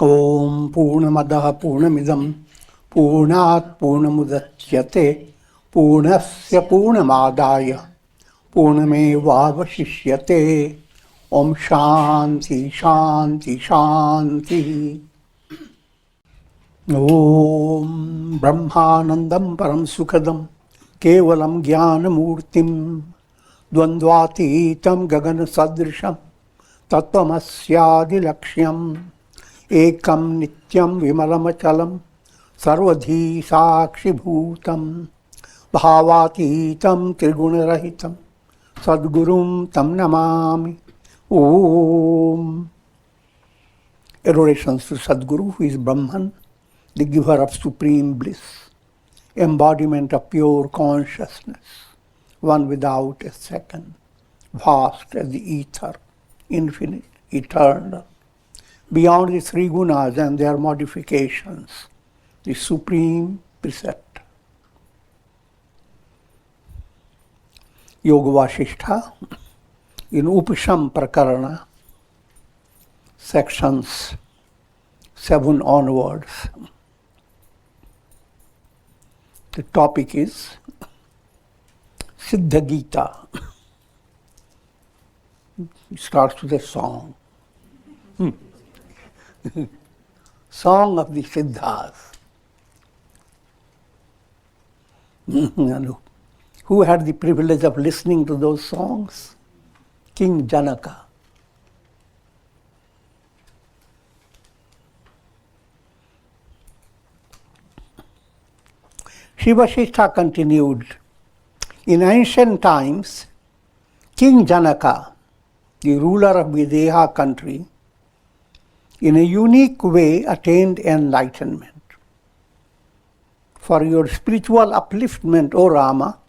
Om Purnamadaha Purnamidam Purnat Purnamudachyate Purnasya Purnamadaya Purnameva Vasishyate. Om Shanti Shanti Shanti. Om Brahmanandam Param Sukhadam Kevalam Jnanamurtim Dvandvatitam Gagana Sadrisham Tattvamasya Laksham Ekam Nityam Vimalamachalam Sarvadhi Sakshi Bhutam Bhavatitam Trigunarahitam Sadgurum Tam Namami. Om. Adorations to Sadguru, who is Brahman, the giver of supreme bliss, embodiment of pure consciousness, one without a second, vast as the ether, infinite, eternal, beyond the three gunas and their modifications, the supreme preceptor. Yoga Vasistha, in Upashama Prakarana, sections 7 onwards. The topic is Siddha Gita. It starts with a song. Song of the Siddhas. Who had the privilege of listening to those songs? King Janaka. Vasishtha continued. In ancient times, King Janaka, the ruler of Videha country, in a unique way attained enlightenment. For your spiritual upliftment, O Rama,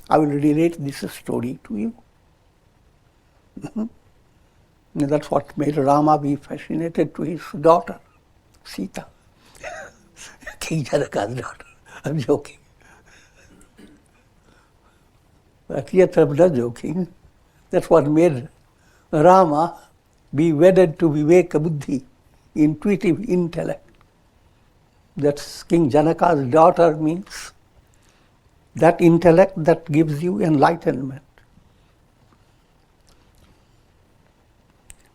I will relate this story to you. That's what made Rama be fascinated to his daughter, Sita. King Janaka's daughter. I'm joking. But yet I'm not joking. That's what made Rama be wedded to Viveka Buddhi, intuitive intellect. That's King Janaka's daughter means that intellect that gives you enlightenment.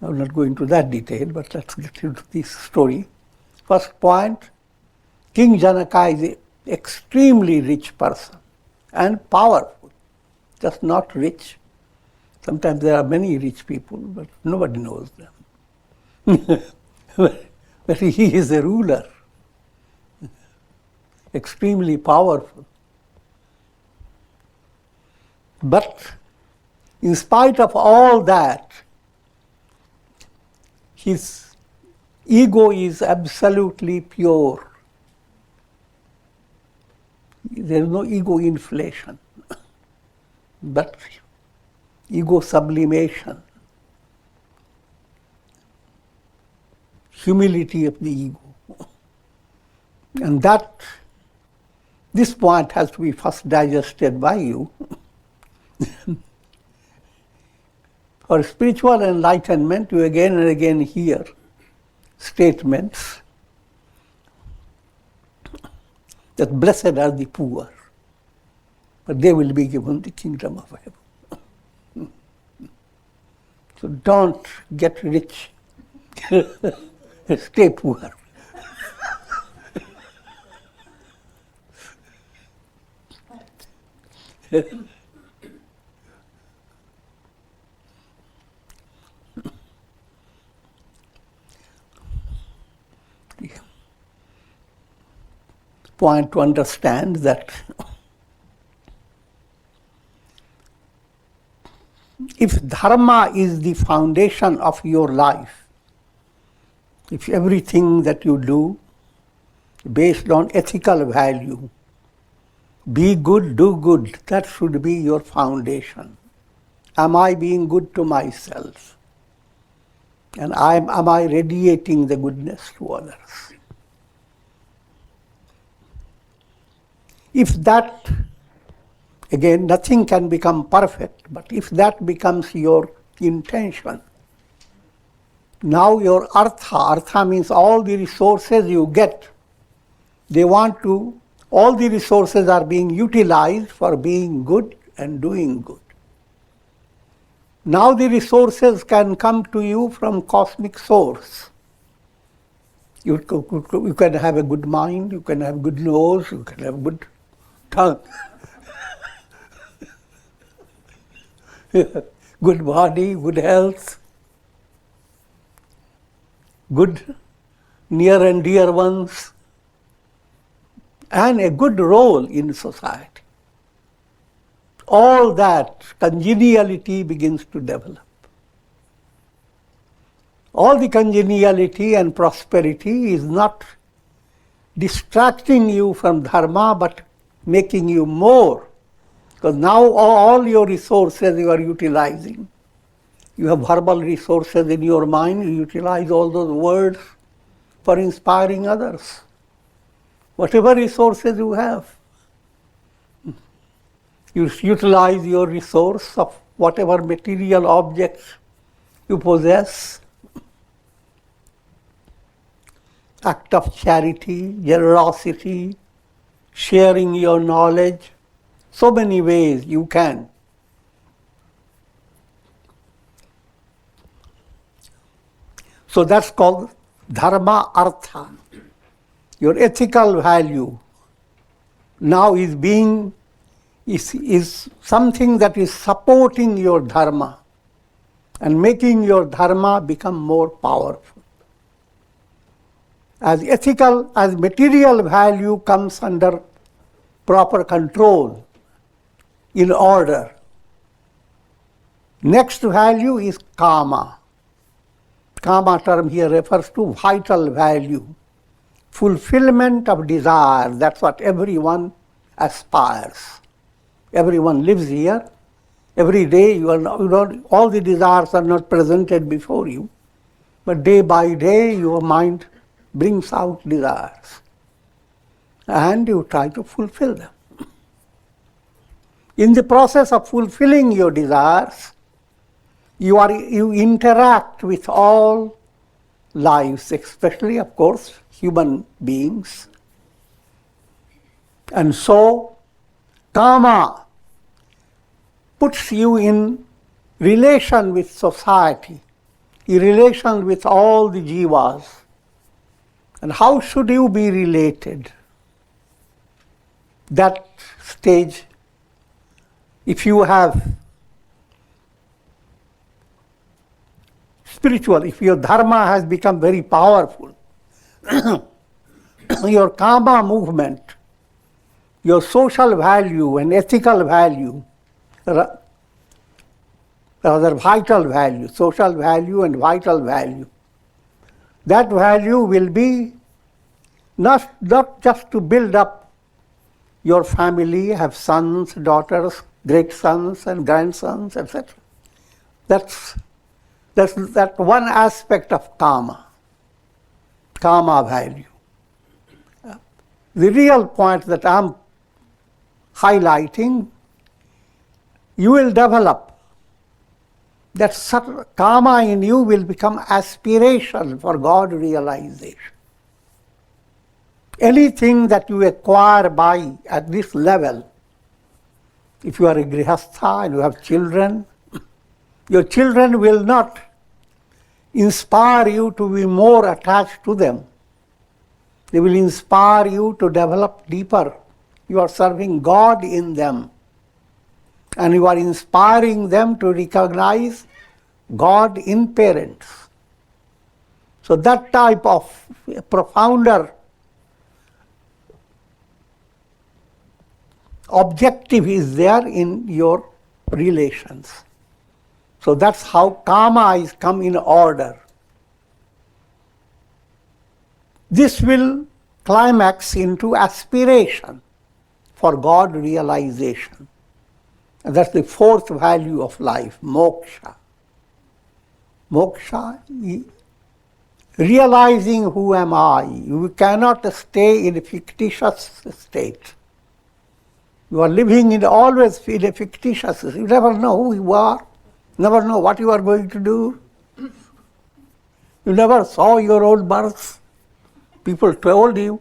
I'm not going into that detail, but let's get into this story. First point, King Janaka is an extremely rich person and powerful, just not rich. Sometimes there are many rich people, but nobody knows them. But he is a ruler, extremely powerful. But in spite of all that, his ego is absolutely pure. There is no ego inflation, but ego sublimation, humility of the ego. And this point has to be first digested by you. For spiritual enlightenment, you again and again hear statements that blessed are the poor, but they will be given the kingdom of heaven. So don't get rich, stay poor. Point to understand that if dharma is the foundation of your life, if everything that you do based on ethical value, be good, do good, that should be your foundation. Am I being good to myself? And am I radiating the goodness to others? If that, again, nothing can become perfect, but if that becomes your intention, Now your artha means all the resources you get. They want to, all the resources are being utilized for being good and doing good. Now the resources can come to you from cosmic source. You can have a good mind, you can have good nose, you can have good tongue, good body, good health, good near and dear ones, and a good role in society. All that congeniality begins to develop. All the congeniality and prosperity is not distracting you from dharma, but making you more. Because now all your resources you are utilizing. You have verbal resources in your mind, you utilize all those words for inspiring others. Whatever resources you have, you utilize your resource of whatever material objects you possess. Act of charity, generosity, sharing your knowledge, so many ways you can. So that's called dharma artha. Your ethical value now is something that is supporting your dharma and making your dharma become more powerful. As material value comes under proper control, in order. Next value is kama. Kama term here refers to vital value, fulfillment of desire. That's what everyone aspires. Everyone lives here. Every day all the desires are not presented before you, but day by day your mind brings out desires and you try to fulfill them. In the process of fulfilling your desires, you interact with all lives, especially, of course, human beings. And so, kama puts you in relation with society, in relation with all the jivas. And how should you be related? That stage, if you have spiritual, if your dharma has become very powerful, your kama movement, your social value and ethical value, rather vital value, social value and vital value, that value will be not just to build up your family, have sons, daughters, great sons and grandsons, etc. That's that one aspect of kama value. The real point that I'm highlighting, you will develop that kama in you will become aspiration for God realization. Anything that you acquire at this level, if you are a grihastha and you have children, your children will not inspire you to be more attached to them. They will inspire you to develop deeper. You are serving God in them. And you are inspiring them to recognize God in parents. So that type of profounder objective is there in your relations. So that's how kama is come in order. This will climax into aspiration for God realization. And that's the fourth value of life, moksha. Moksha, realizing who am I. You cannot stay in a fictitious state. You are living always in a fictitious state. You never know who you are, never know what you are going to do. You never saw your own birth. People told you.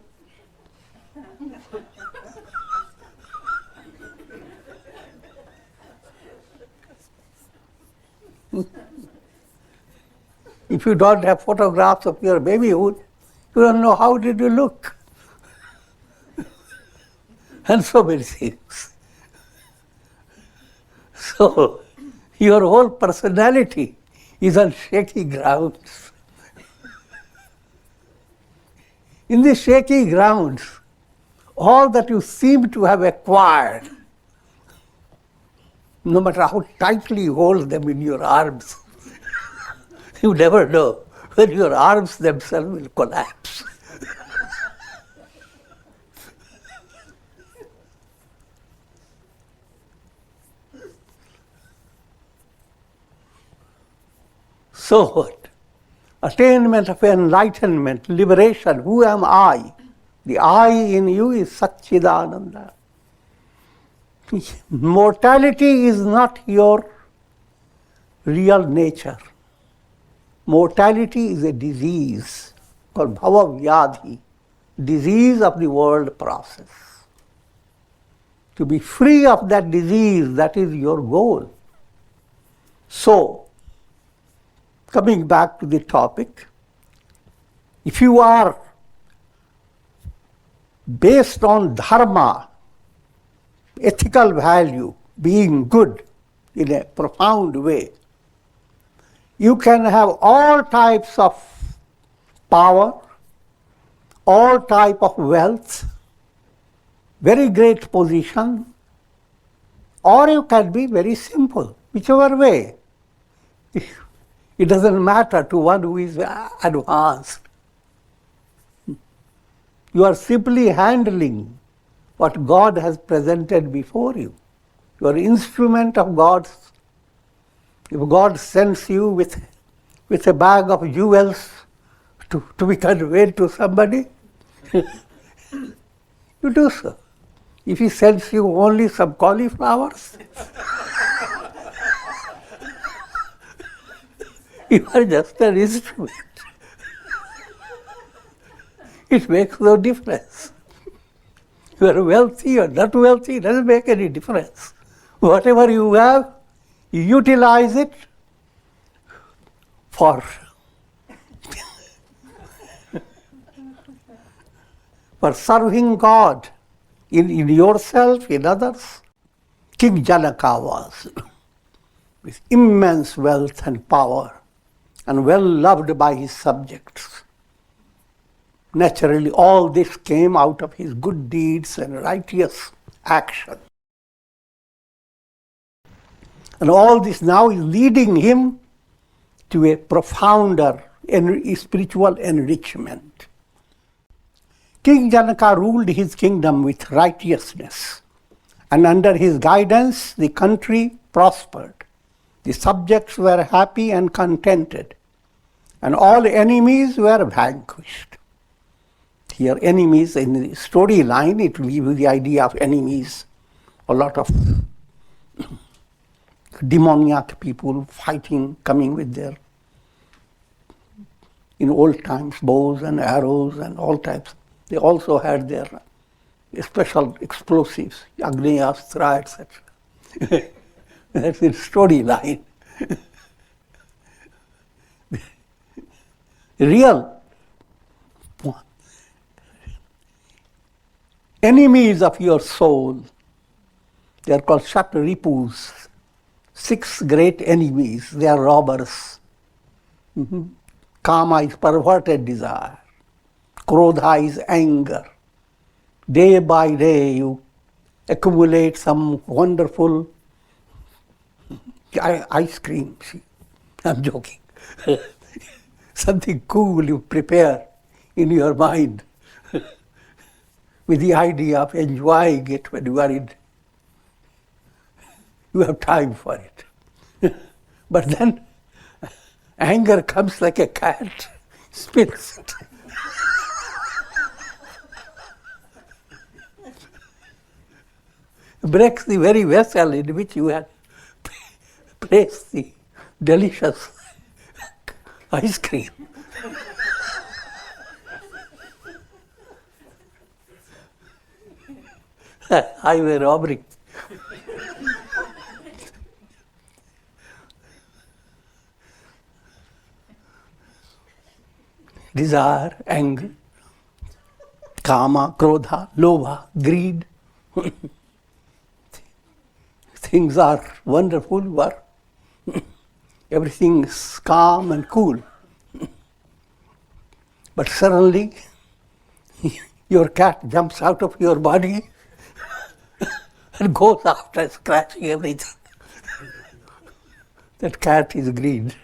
If you don't have photographs of your babyhood, you don't know how did you look. And so many things. So, your whole personality is on shaky grounds. In these shaky grounds, all that you seem to have acquired, no matter how tightly you hold them in your arms, you never know when your arms themselves will collapse. So what? Attainment of enlightenment, liberation, who am I? The I in you is Satchidananda. Mortality is not your real nature. Mortality is a disease called bhava vyadhi, disease of the world process. To be free of that disease, that is your goal. So, coming back to the topic, if you are based on dharma, ethical value, being good in a profound way, you can have all types of power, all type of wealth, very great position, or you can be very simple, whichever way. It doesn't matter to one who is advanced. You are simply handling what God has presented before you. You are an instrument of God's. If God sends you with a bag of jewels to be conveyed to somebody, you do so. If He sends you only some cauliflowers, you are just an instrument. It makes no difference. You are wealthy or not wealthy, it doesn't make any difference. Whatever you have, you utilize it for serving God in yourself, in others. King Janaka was with immense wealth and power and well loved by his subjects. Naturally, all this came out of his good deeds and righteous action. And all this now is leading him to a profounder spiritual enrichment. King Janaka ruled his kingdom with righteousness, and under his guidance the country prospered. The subjects were happy and contented, and all enemies were vanquished. Here, enemies in the storyline, it will give you the idea of enemies, a lot of demoniac people fighting, coming with their, in old times, bows and arrows and all types. They also had their special explosives, Agneastra, etc. That's the storyline. Real enemies of your soul, they are called Shatripus. 6 great enemies, they are robbers. Kama is perverted desire. Krodha is anger. Day by day you accumulate some wonderful ice cream. See? I'm joking. Something cool you prepare in your mind with the idea of enjoying it when you are in. You have time for it. But then anger comes like a cat, spills it. Breaks the very vessel in which you had placed the delicious ice cream. highway robbery. Desire, anger, kama, krodha, lobha, greed. Things are wonderful, but everything is calm and cool. But suddenly, your cat jumps out of your body and goes after scratching everything. That cat is greed.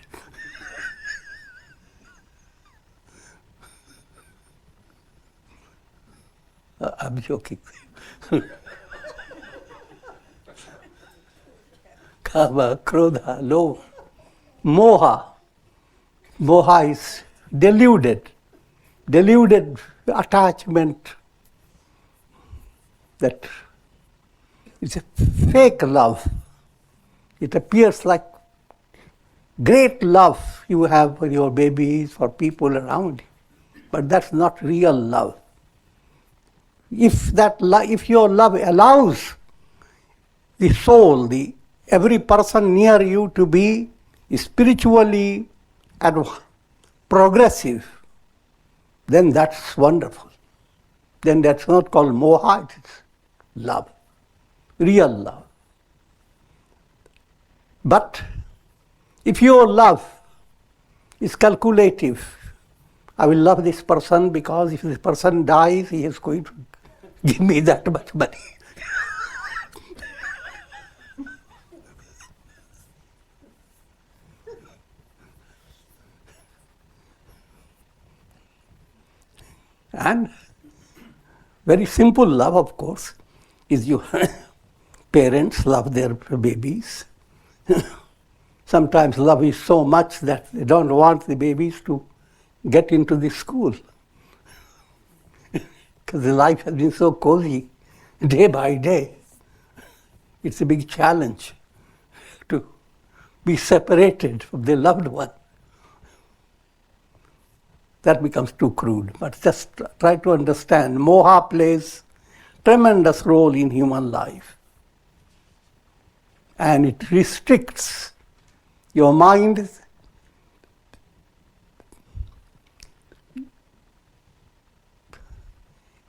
I'm joking. Kama, krodha, lobha, moha. Moha is deluded attachment. That is a fake love. It appears like great love you have for your babies, for people around you, but that's not real love. If your love allows the soul, every person near you to be spiritually progressive, then that's wonderful. Then that's not called moha, it's love, real love. But if your love is calculative, I will love this person because if this person dies, he is going to give me that much money. And very simple love, of course, is you parents love their babies. Sometimes love is so much that they don't want the babies to get into the school. Because the life has been so cozy, day by day. It's a big challenge to be separated from the loved one. That becomes too crude. But just try to understand, moha plays tremendous role in human life. And it restricts your mind.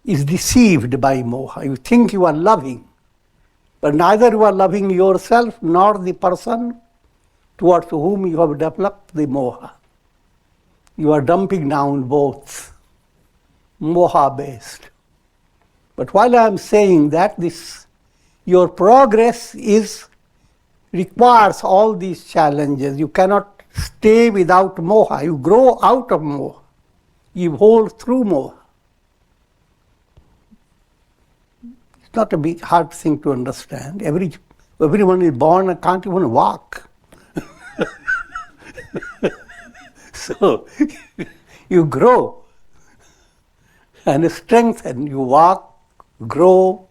Is deceived by moha. You think you are loving, but neither you are loving yourself nor the person towards whom you have developed the moha. You are dumping down both, moha-based. But while I am saying that, your progress requires all these challenges. You cannot stay without moha. You grow out of moha. You evolve through moha. It's not a big, hard thing to understand. Everyone is born and can't even walk. So you grow and strengthen. You walk, grow.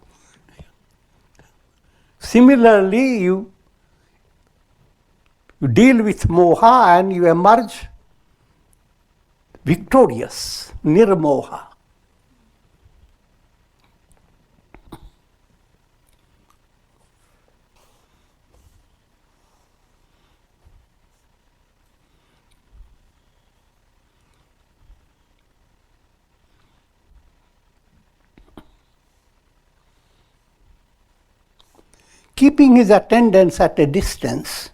Similarly, you deal with moha and you emerge victorious, nirmoha. Keeping his attendants at a distance,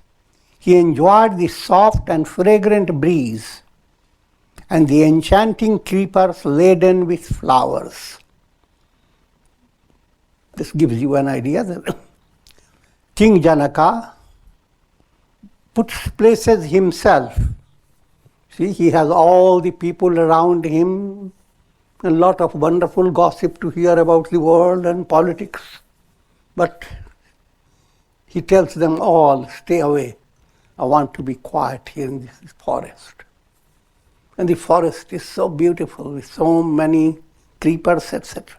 he enjoyed the soft and fragrant breeze and the enchanting creepers laden with flowers. This gives you an idea that King Janaka places himself. See, he has all the people around him, a lot of wonderful gossip to hear about the world and politics. But he tells them all, stay away. I want to be quiet here in this forest. And the forest is so beautiful with so many creepers, etc.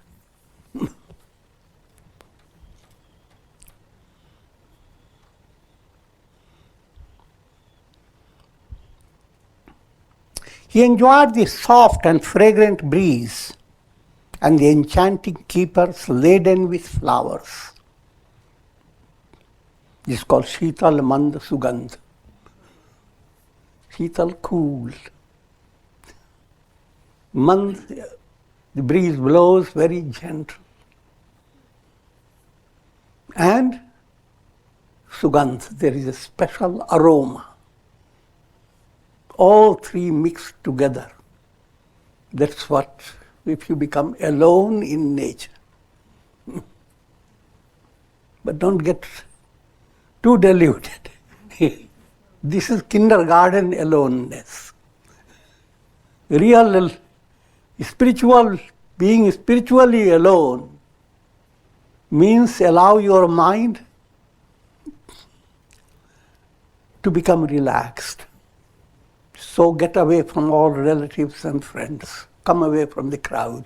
He enjoyed the soft and fragrant breeze and the enchanting keepers laden with flowers. This is called Shital Mand Sugandh. Shital, cool. Mand, the breeze blows very gentle. And Sugandh, there is a special aroma. All three mixed together. That's what, if you become alone in nature. But don't get too deluded. This is kindergarten aloneness. Real spiritual, being spiritually alone means allow your mind to become relaxed. So get away from all relatives and friends. Come away from the crowd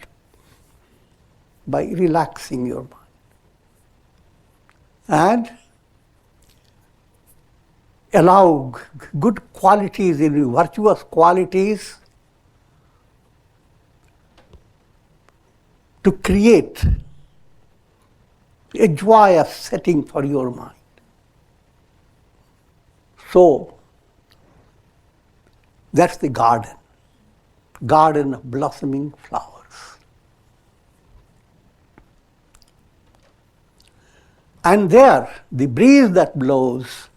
by relaxing your mind. And allow good qualities in you, virtuous qualities, to create a joyous setting for your mind. So, that's the garden of blossoming flowers. And there, the breeze that blows,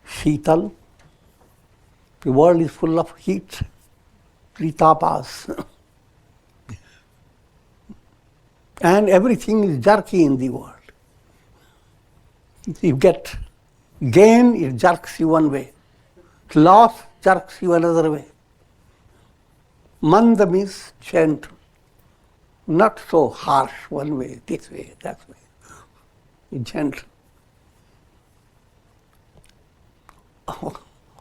Shital, the world is full of heat, pritapas, and everything is jerky in the world. You get gain, it jerks you one way. Loss jerks you another way. Manda means gentle, not so harsh one way, this way, that way. Gentle.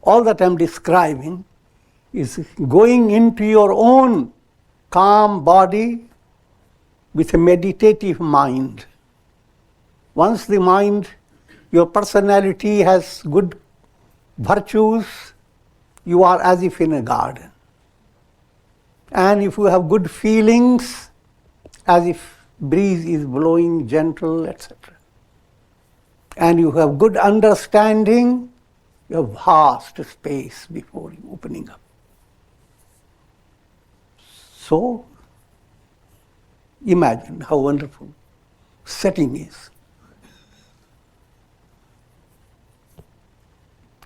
All that I'm describing is going into your own calm body with a meditative mind. Once the mind, your personality has good virtues, you are as if in a garden. And if you have good feelings, as if breeze is blowing gentle, etc. And you have good understanding, you have vast space before you opening up. So, imagine how wonderful setting is.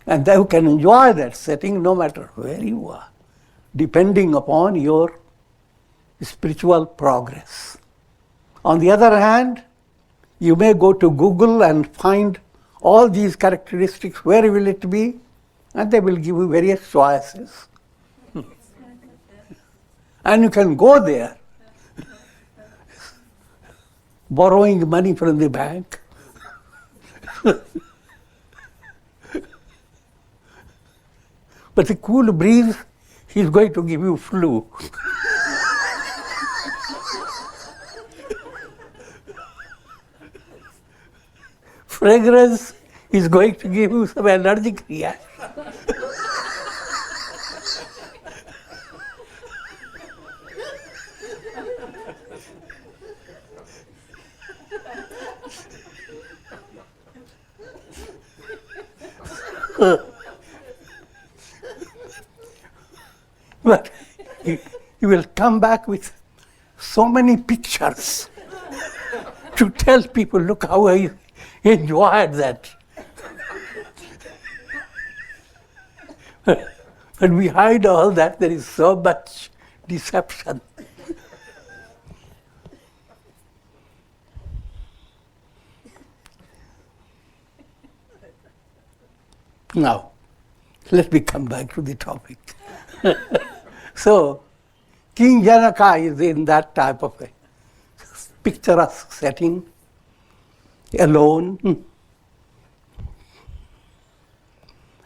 And you can enjoy that setting no matter where you are, depending upon your spiritual progress. On the other hand, you may go to Google and find all these characteristics, where will it be? And they will give you various choices. And you can go there, borrowing money from the bank. But the cool breeze, he's going to give you flu. Fragrance is going to give you some allergic reaction. But you will come back with so many pictures to tell people, look how I enjoyed that. But behind all that, there is so much deception. Now, let me come back to the topic. So, King Janaka is in that type of a picturesque setting, alone.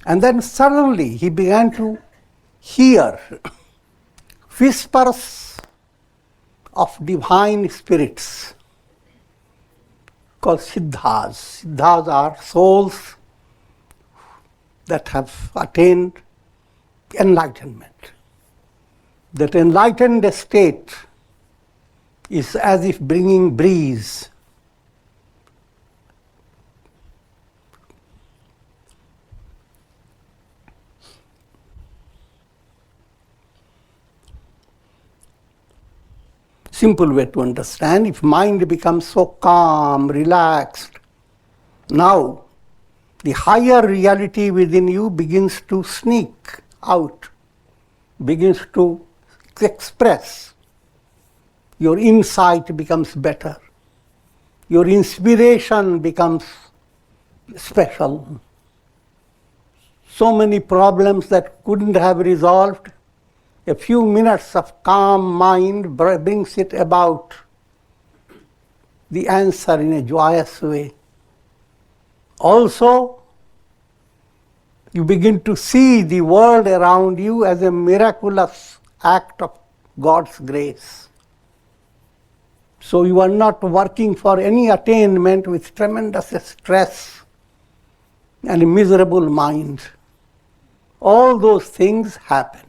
And then suddenly he began to hear whispers of divine spirits called Siddhas. Siddhas are souls that have attained enlightenment. That enlightened state is as if bringing breeze. Simple way to understand, if mind becomes so calm, relaxed, now the higher reality within you begins to sneak out, begins to express. Your insight becomes better. Your inspiration becomes special. So many problems that couldn't have resolved, a few minutes of calm mind brings it about the answer in a joyous way. Also, you begin to see the world around you as a miraculous act of God's grace. So you are not working for any attainment with tremendous stress and a miserable mind. All those things happen.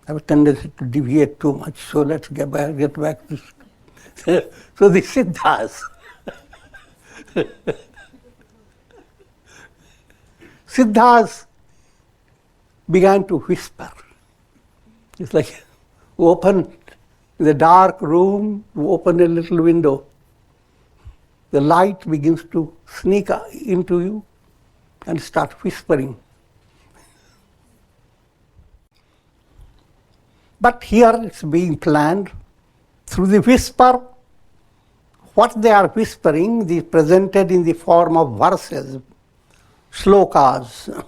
I have a tendency to deviate too much, so let's get back to so the Siddhas. Siddhas began to whisper. It's like you open the dark room, you open a little window. The light begins to sneak into you and start whispering. But here it's being planned. Through the whisper, what they are whispering is presented in the form of verses, slokas.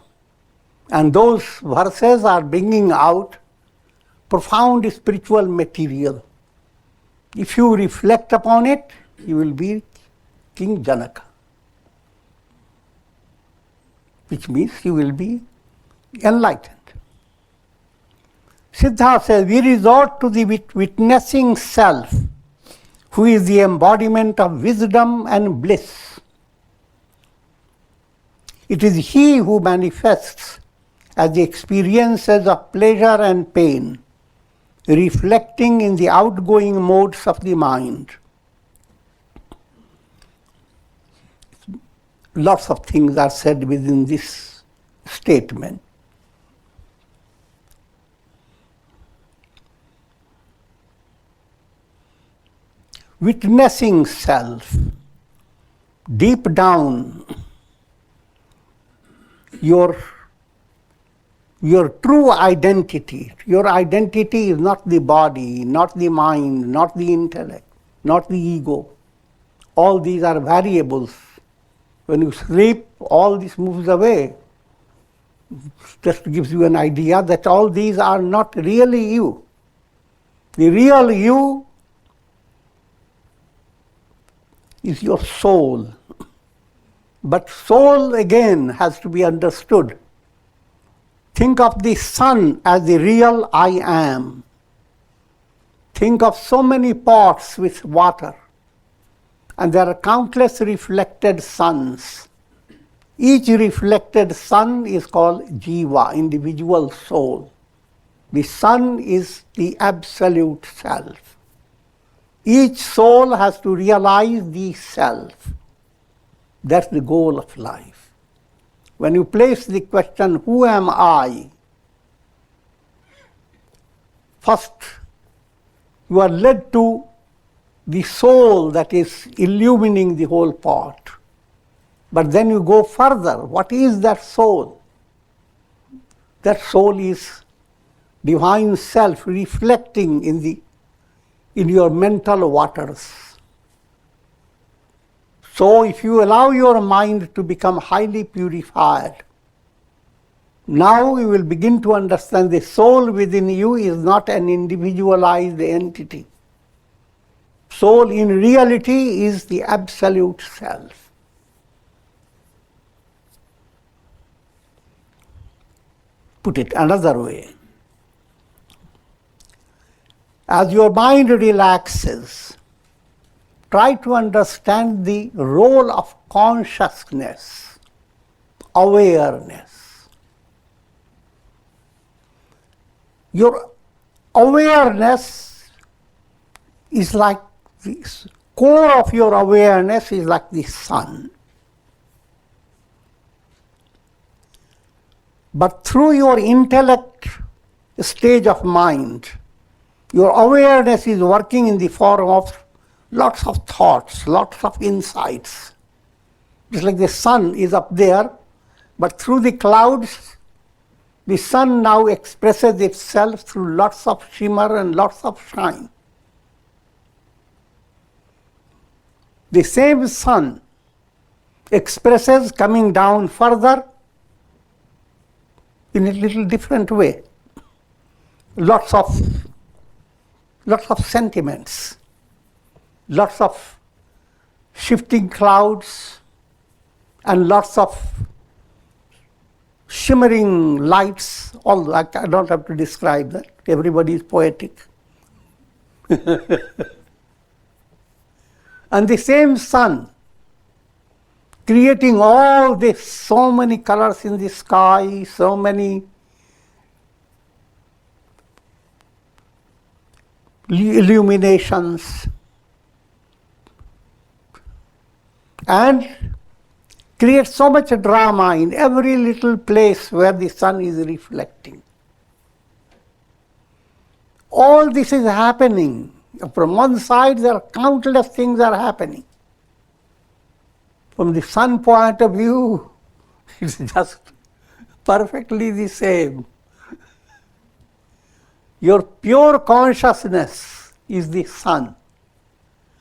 And those verses are bringing out profound spiritual material. If you reflect upon it, you will be King Janaka. Which means you will be enlightened. Siddha says, we resort to the witnessing self, who is the embodiment of wisdom and bliss. It is he who manifests as the experiences of pleasure and pain, reflecting in the outgoing modes of the mind. Lots of things are said within this statement. Witnessing self, deep down, your true identity. Your identity is not the body, not the mind, not the intellect, not the ego. All these are variables. When you sleep, all this moves away. Just gives you an idea that all these are not really you. The real you is your soul. But soul again has to be understood. Think of the sun as the real I am. Think of so many pots with water, and there are countless reflected suns. Each reflected sun is called jiva, individual soul. The sun is the absolute self. Each soul has to realize the self. That's the goal of life. When you place the question, who am I? First, you are led to the soul that is illumining the whole pot. But then you go further. What is that soul? That soul is divine self reflecting in your mental waters. So if you allow your mind to become highly purified, now you will begin to understand the soul within you is not an individualized entity. Soul in reality is the absolute self. Put it another way. As your mind relaxes, try to understand the role of consciousness, awareness. Your awareness is like this. Core of your awareness is like the sun. But through your intellect stage of mind, your awareness is working in the form of lots of thoughts, lots of insights. Just like the sun is up there, but through the clouds, the sun now expresses itself through lots of shimmer and lots of shine. The same sun expresses coming down further in a little different way. Lots of sentiments, lots of shifting clouds, and lots of shimmering lights. All I don't have to describe that. Everybody is poetic. And the same sun, creating all this, so many colors in the sky, so many illuminations, and creates so much drama in every little place where the sun is reflecting. All this is happening. From one side, there are countless things are happening. From the sun point of view, it's just perfectly the same. Your pure consciousness is the sun.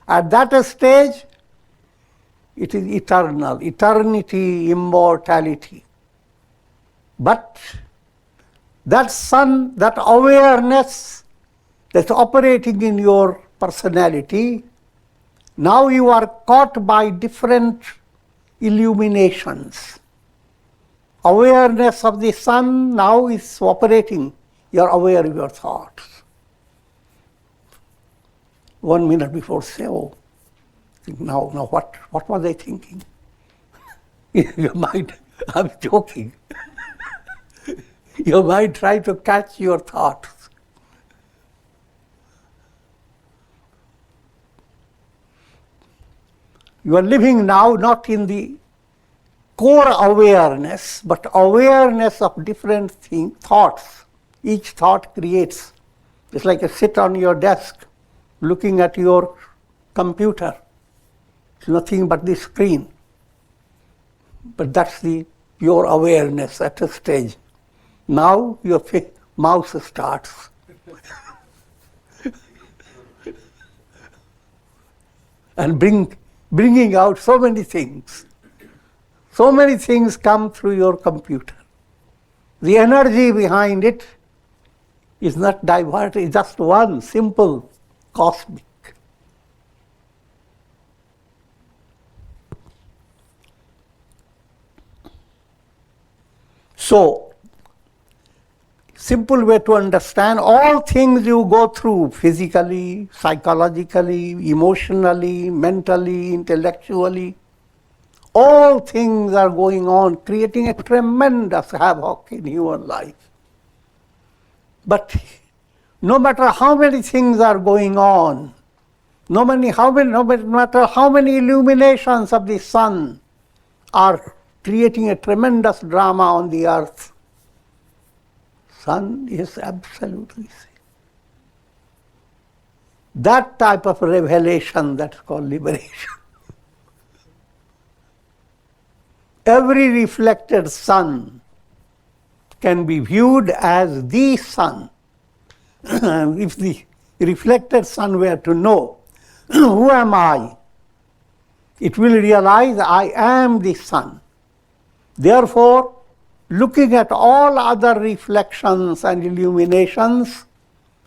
At that stage, it is eternal, eternity, immortality. But that sun, that awareness that's operating in your personality, now you are caught by different illuminations. Awareness of the sun now is operating. You are aware of your thoughts. 1 minute before, say, oh, now what was I thinking? Your mind, I'm joking. Your mind tries to catch your thoughts. You are living now not in the core awareness, but awareness of different thoughts. Each thought creates. It's like you sit on your desk looking at your computer. It's nothing but the screen. But that's your awareness at a stage. Now your mouse starts. And bringing out so many things. So many things come through your computer. The energy behind it is not diverted, it's just one, simple, cosmic. So, simple way to understand, all things you go through physically, psychologically, emotionally, mentally, intellectually, all things are going on, creating a tremendous havoc in human life. But no matter how many things are going on, no matter how many illuminations of the sun are creating a tremendous drama on the earth, sun is absolutely safe. That type of revelation, that's called liberation. Every reflected sun can be viewed as the sun. If the reflected sun were to know, who am I? It will realize I am the sun. Therefore, looking at all other reflections and illuminations,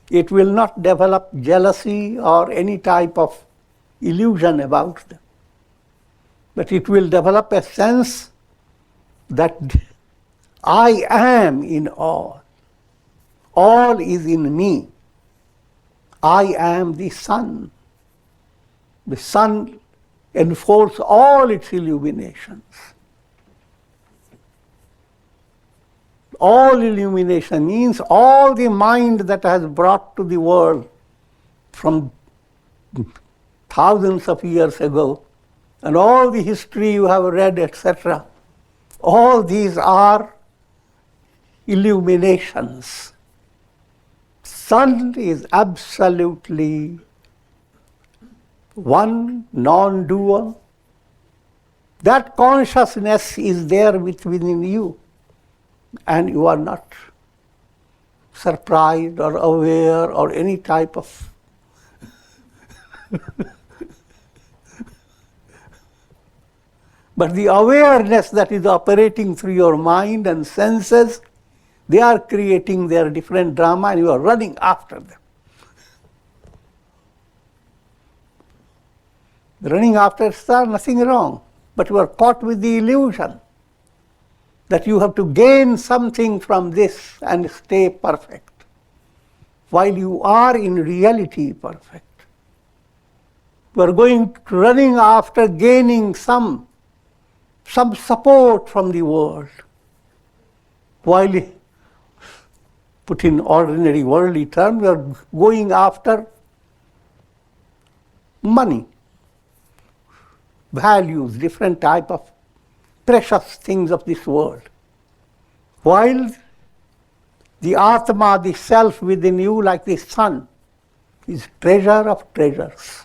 it will not develop jealousy or any type of illusion about them. But it will develop a sense that I am in all. All is in me. I am the sun. The sun enfolds all its illuminations. All illumination means all the mind that has brought to the world from thousands of years ago, and all the history you have read, etc., all these are illuminations. Sun is absolutely one, non-dual. That consciousness is there within you, and you are not surprised or aware or any type of but the awareness that is operating through your mind and senses, they are creating their different drama and you are running after them. Running after stars, nothing wrong, but you are caught with the illusion that you have to gain something from this and stay perfect, while you are in reality perfect. You are running after gaining some support from the world, while, put in ordinary worldly terms, you are going after money, values, different type of precious things of this world, while the Atma, the self within you, like the sun, is treasure of treasures.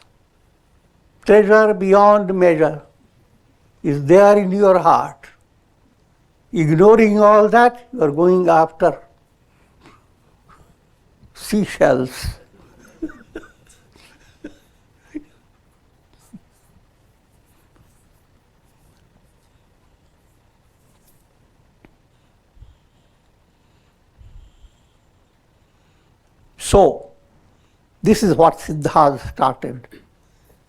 Treasure beyond measure is there in your heart. Ignoring all that, you are going after seashells. So, this is what Siddha started.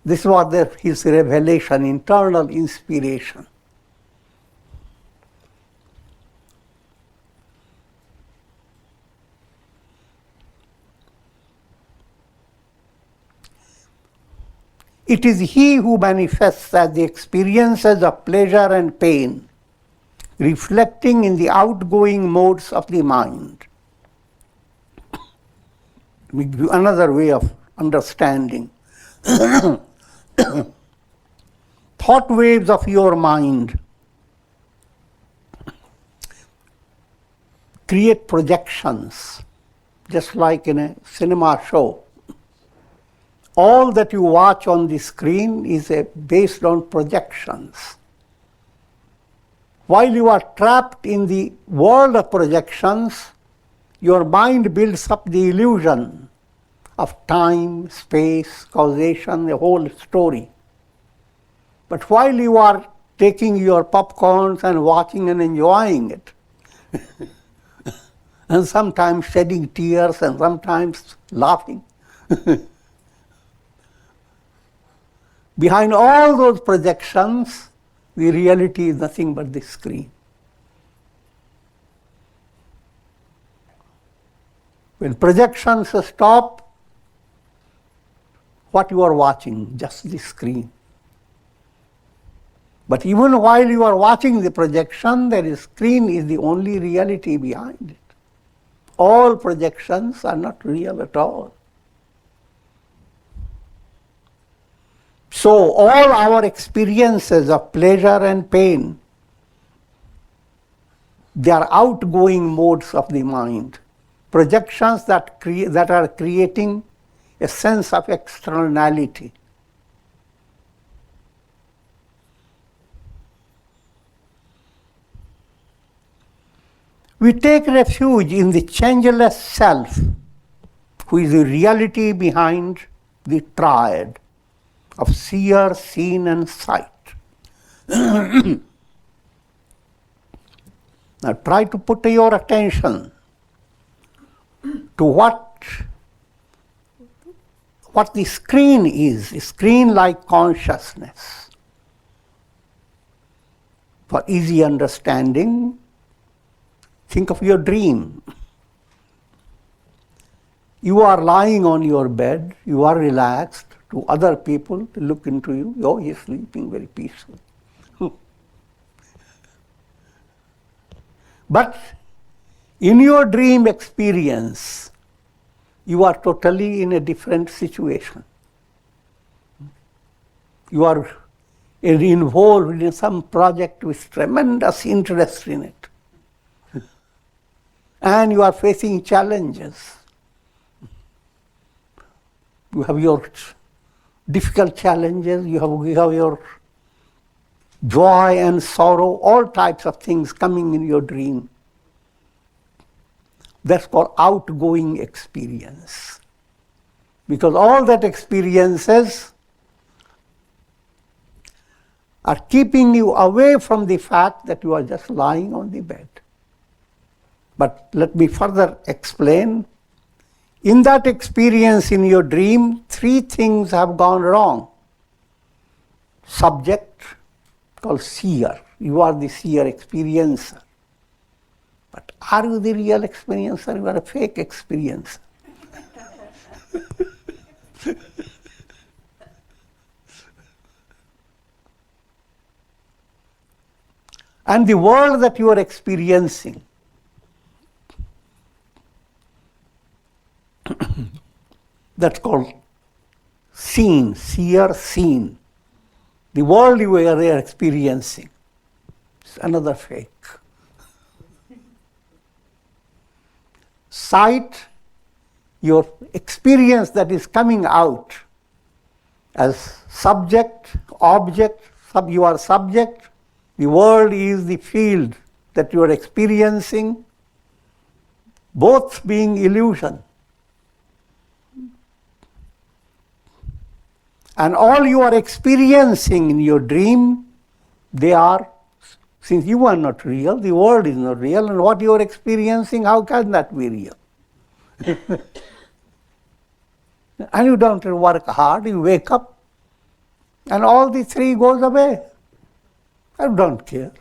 This was his revelation, internal inspiration. It is he who manifests as the experiences of pleasure and pain, reflecting in the outgoing modes of the mind. Let me give you another way of understanding. Thought waves of your mind create projections, just like in a cinema show. All that you watch on the screen is based on projections. While you are trapped in the world of projections, your mind builds up the illusion of time, space, causation, the whole story. But while you are taking your popcorns and watching and enjoying it, and sometimes shedding tears and sometimes laughing, behind all those projections, the reality is nothing but the screen. When projections stop, what you are watching? Just the screen. But even while you are watching the projection, the screen is the only reality behind it. All projections are not real at all. So all our experiences of pleasure and pain, they are outgoing modes of the mind. Projections that are creating a sense of externality. We take refuge in the changeless self, who is the reality behind the triad of seer, seen, and sight. Now try to put your attention to what the screen is, screen-like consciousness. For easy understanding, think of your dream. You are lying on your bed, you are relaxed, to other people to look into you, oh, he is sleeping very peacefully. But In your dream experience, you are totally in a different situation. You are involved in some project with tremendous interest in it. And you are facing challenges. You have your difficult challenges, you have your joy and sorrow, all types of things coming in your dream. That's called outgoing experience. Because all that experiences are keeping you away from the fact that you are just lying on the bed. But let me further explain. In that experience in your dream, three things have gone wrong. Subject, called seer. You are the seer experiencer. But are you the real experiencer? You are a fake experiencer. And the world that you are experiencing, that's called seen, seer, seen. The world you are there experiencing is another fake. Sight, your experience that is coming out as subject, object, you are subject, the world is the field that you are experiencing, both being illusion. And all you are experiencing in your dream, they are, since you are not real, the world is not real, and what you are experiencing, how can that be real? And you don't work hard, you wake up, and all the three goes away. I don't care.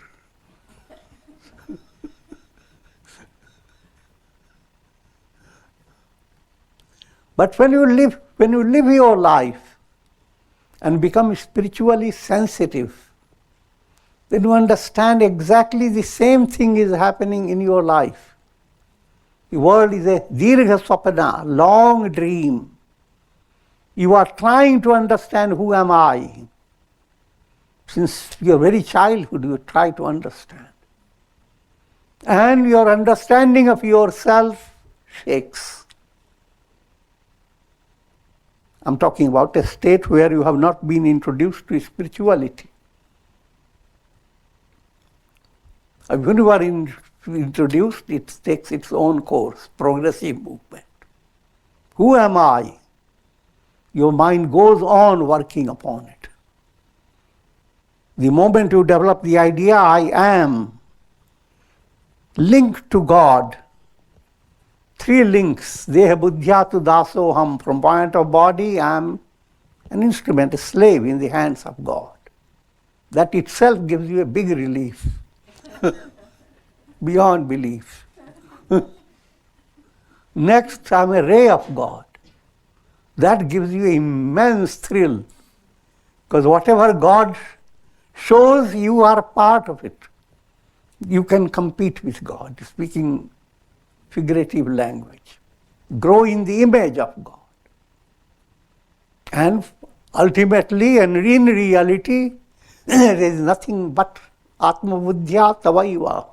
But when you live your life, and become spiritually sensitive, then you understand exactly the same thing is happening in your life. The world is a dirgha swapna, long dream. You are trying to understand who am I. Since your very childhood you try to understand. And your understanding of yourself shakes. I'm talking about a state where you have not been introduced to spirituality. When you are introduced, it takes its own course, progressive movement. Who am I? Your mind goes on working upon it. The moment you develop the idea, I am, linked to God, three links, deha buddhyatu dasoham, from point of body, I am an instrument, a slave in the hands of God. That itself gives you a big relief, beyond belief. Next, I am a ray of God. That gives you immense thrill, because whatever God shows, you are part of it. You can compete with God, speaking figurative language. Grow in the image of God. And ultimately and in reality, there is nothing but Atma Buddhya Tavaiva.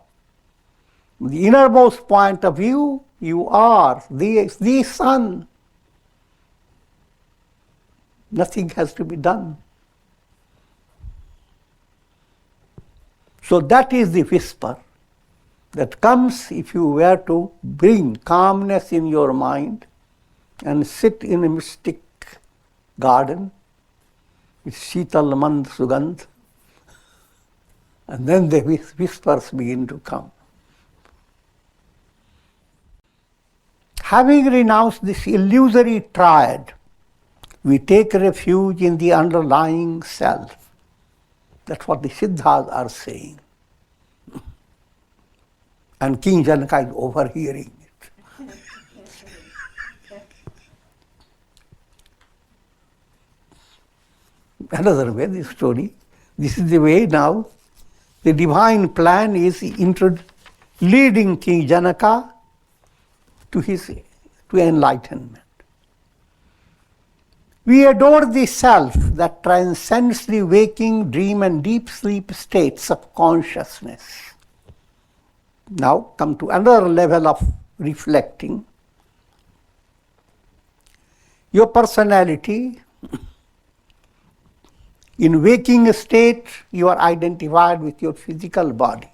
The innermost point of view, you are the sun. Nothing has to be done. So that is the whisper that comes if you were to bring calmness in your mind and sit in a mystic garden with Sheetal Mand Sugandh, and then the whispers begin to come. Having renounced this illusory triad, we take refuge in the underlying self. That's what the Siddhas are saying. And King Janaka is overhearing it. Another way, this story, this is the way now the divine plan is leading King Janaka to enlightenment. We adore the self that transcends the waking, dream and deep sleep states of consciousness. Now come to another level of reflecting. Your personality, in waking state, you are identified with your physical body.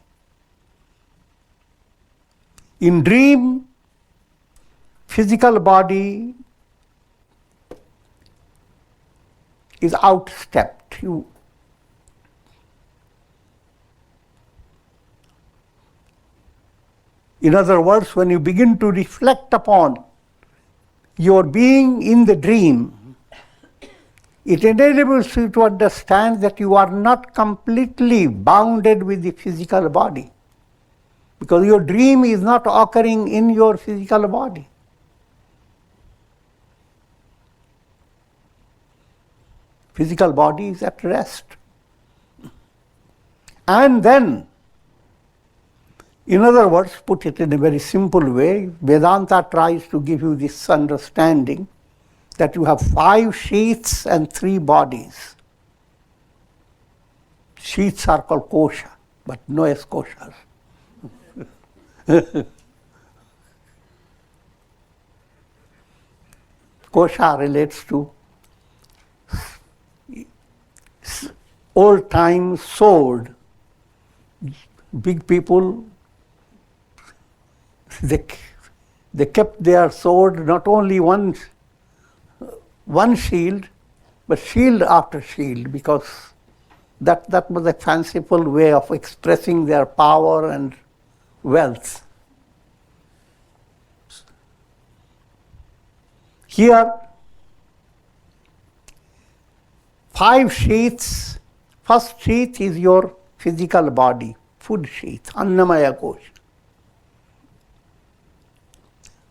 In dream, physical body is outstepped. In other words, when you begin to reflect upon your being in the dream, it enables you to understand that you are not completely bounded with the physical body, because your dream is not occurring in your physical body. Physical body is at rest. And then, in other words, put it in a very simple way, Vedanta tries to give you this understanding that you have 5 sheaths and 3 bodies. Sheaths are called kosha, but no koshas. Kosha relates to old time sword. Big people, they kept their sword not only one shield, but shield after shield, because that was a fanciful way of expressing their power and wealth. Here, 5 sheaths. First sheath is your physical body, food sheath, annamaya kosha.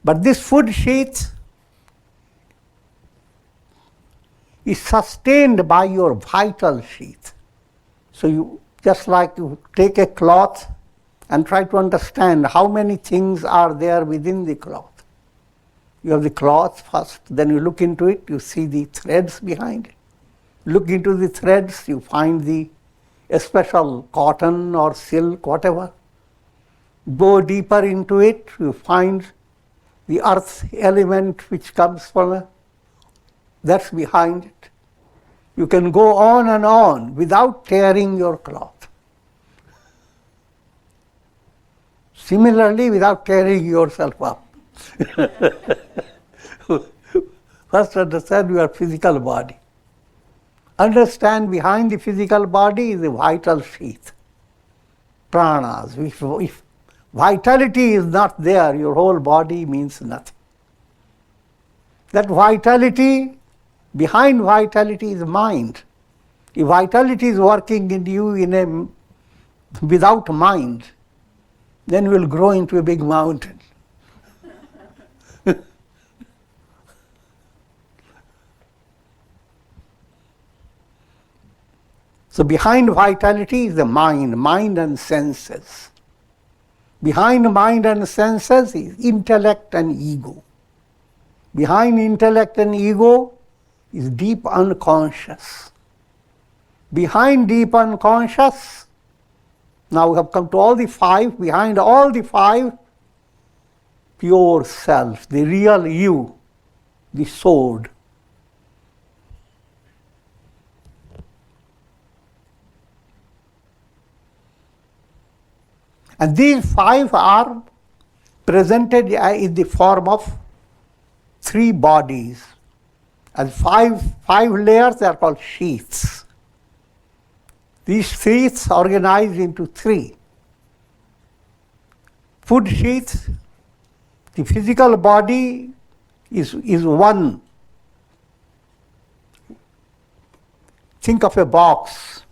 But this food sheath is sustained by your vital sheath. So you, just like you take a cloth and try to understand how many things are there within the cloth. You have the cloth first, then you look into it, you see the threads behind it. Look into the threads, you find a special cotton or silk, whatever. Go deeper into it, you find the earth element which comes from that's behind it. You can go on and on without tearing your cloth. Similarly, without tearing yourself up. First understand your physical body. Understand behind the physical body is the vital sheath, pranas. If vitality is not there, your whole body means nothing. That vitality, behind vitality is mind. If vitality is working in you without mind, then you will grow into a big mountain. So behind vitality is the mind and senses. Behind mind and senses is intellect and ego. Behind intellect and ego is deep unconscious. Behind deep unconscious, now we have come to all the 5, behind all the 5, pure self, the real you, the sword. And these 5 are presented in the form of 3 bodies. And 5 layers, they are called sheaths. These sheaths organized into 3. Food sheath, the physical body is one. Think of a box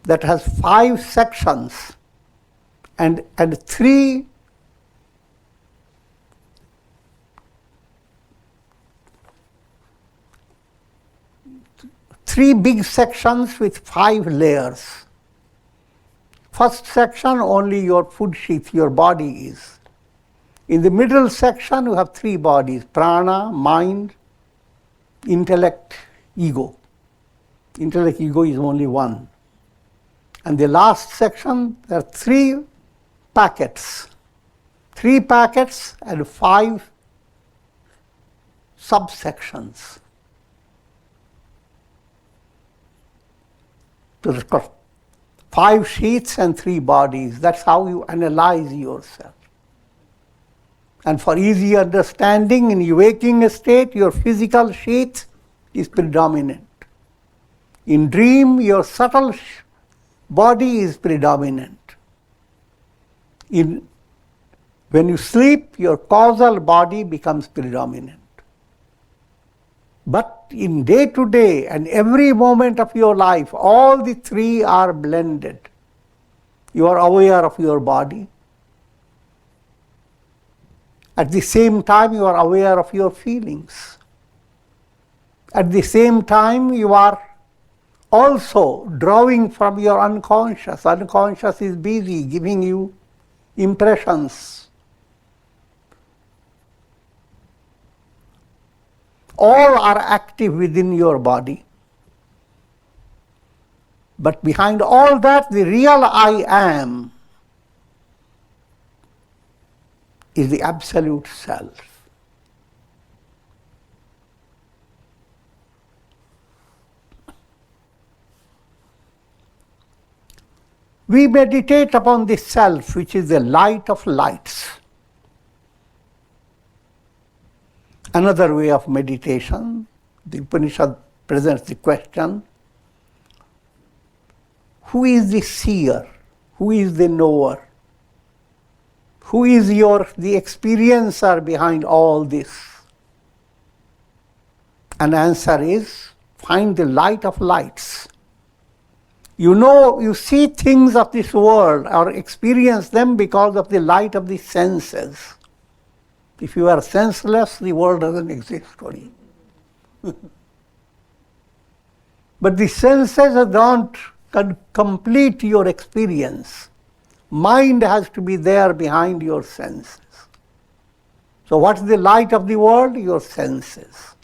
that has 5 sections and 3 big sections with 5 layers. First section, only your food sheath, your body is. In the middle section, you have three bodies: prana, mind, intellect, ego. Intellect, ego is only one. And the last section, there are three packets. 3 packets and 5 subsections. So there's got 5 sheets and 3 bodies. That's how you analyze yourself. And for easy understanding, in your waking state, your physical sheet is predominant. In dream, your subtle body is predominant. When you sleep, your causal body becomes predominant. But in day-to-day and every moment of your life, all the 3 are blended. You are aware of your body. At the same time, you are aware of your feelings. At the same time, you are also drawing from your unconscious. Unconscious is busy giving you impressions. All are active within your body. But behind all that, the real I am is the absolute self. We meditate upon the self, which is the light of lights. Another way of meditation, the Upanishad presents the question, who is the seer? Who is the knower? Who is the experiencer behind all this? And answer is, find the light of lights. You know, you see things of this world or experience them because of the light of the senses. If you are senseless, the world doesn't exist for you. But the senses don't complete your experience. Mind has to be there behind your senses. So what's the light of the world? Your senses.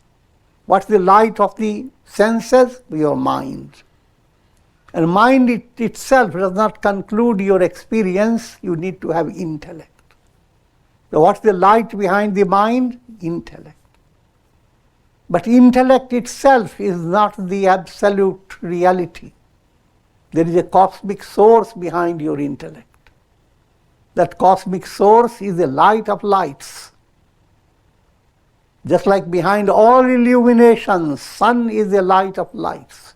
What's the light of the senses? Your mind. And mind itself does not conclude your experience. You need to have intellect. So what's the light behind the mind? Intellect. But intellect itself is not the absolute reality. There is a cosmic source behind your intellect. That cosmic source is the light of lights. Just like behind all illuminations, sun is the light of lights.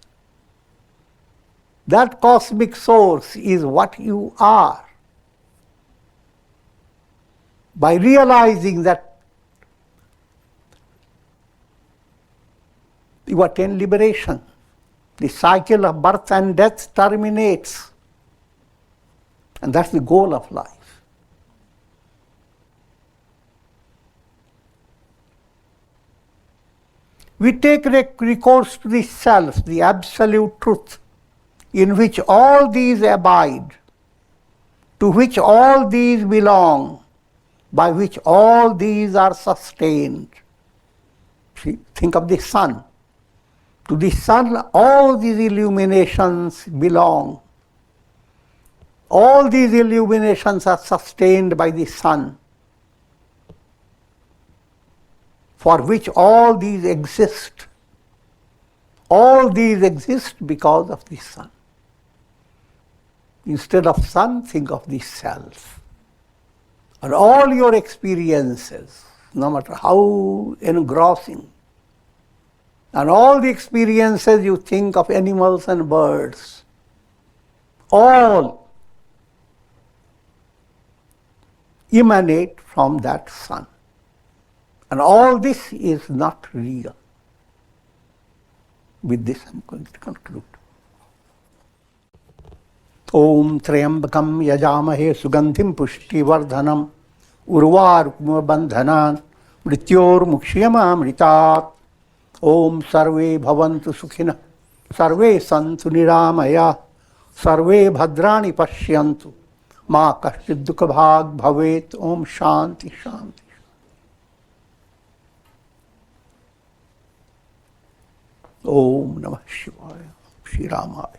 That cosmic source is what you are. By realizing that you attain liberation, the cycle of birth and death terminates. And that's the goal of life. We take recourse to the self, the absolute truth, in which all these abide, to which all these belong, by which all these are sustained. See, think of the sun. To the sun, all these illuminations belong. All these illuminations are sustained by the sun, for which all these exist. All these exist because of the sun. Instead of sun, think of the self. And all your experiences, no matter how engrossing, and all the experiences you think of animals and birds, all emanate from that sun. And all this is not real. With this I'm going to conclude. Om Triambakam Yajamahe Sugandhim Pushti Vardhanam Urvarukma Bandhanan Mrityor Mukshiyama Mritat. Om Sarve Bhavantu Sukhina Sarve Santu Niramaya Sarve Bhadrani Pashyantu Ma kaschid dukha bhag bhavet. Om Shanti Shanti. Om Namah Shivaya. Shri Ramaya.